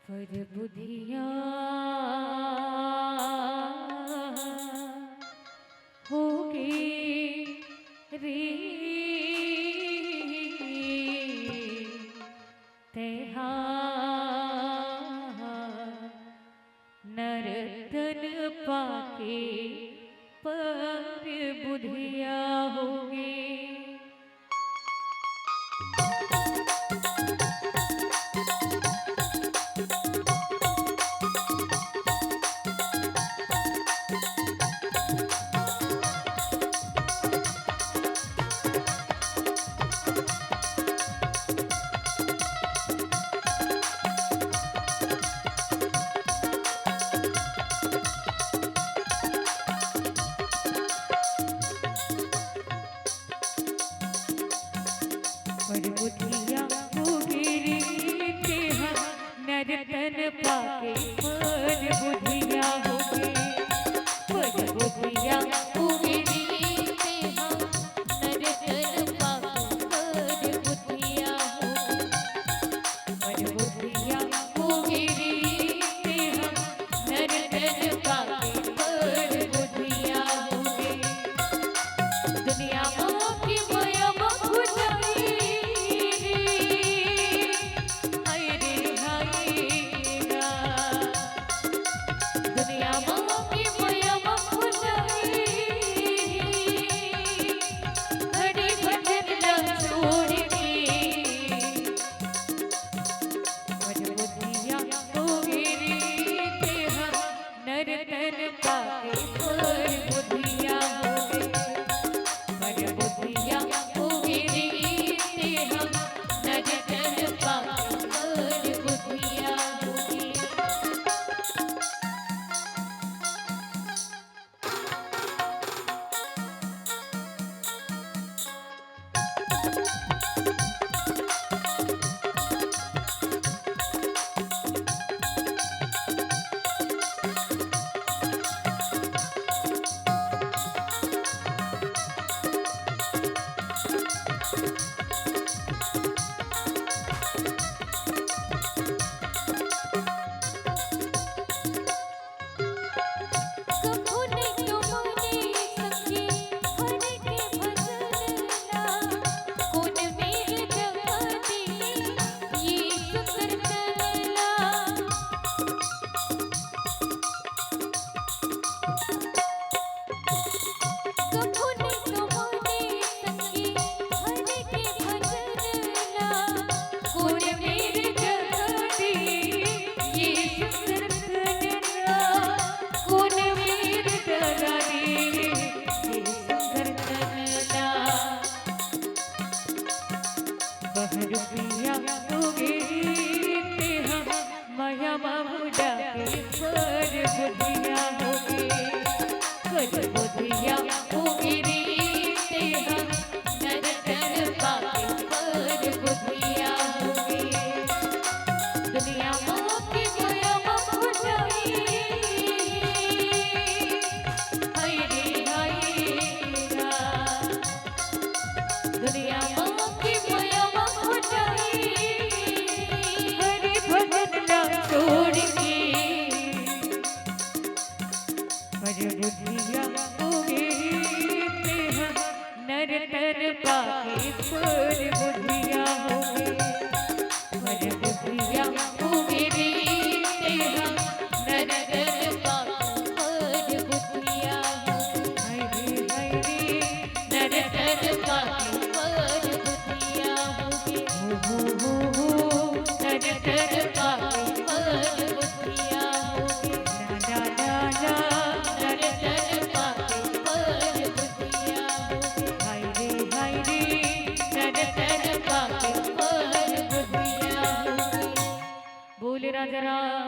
पर बुधिया होगी रे तेहा नरतन पाके पर बुधिया होगी। पर बुधिया होगी रे तेहा नरतन पाके पर बुधिया होगी। पर बुधिया होगी रे तेहा नरतन पाके पर बुधिया होगी। पर बुधिया होगी रे तेहा नरतन पाके पर बुधिया होगी। दुनिया की माया बुझाई नरतन पाके पर बुधिया होगी। पर बुधिया होगी रे तेहा नरतन पाके पर बुधिया होगी। रुपया होगी तेहा माया बाबूडा के पर बुधिया होगी। पर बुधिया होगी रे तेहा नरतन पाके पर बुधिया होगी। दुनिया की माया बुझाई हाय रे हाय रा। दुनिया की माया हरे भजन ना छोड़ के। पर बुधिया होगी तेहा नरतन पाके पर बुधिया होगी। पर बुधिया होगी रे तेहा नरतन पाके पर बुधिया होगी। हाय रे नरतन पाके पर बुधिया होगी। नरतन पाके पर बुधिया होगी। ला ला ला नरतन पाके पर बुधिया होगी। हाय रे नरतन पाके पर बुधिया होगी। बोल राजा राम।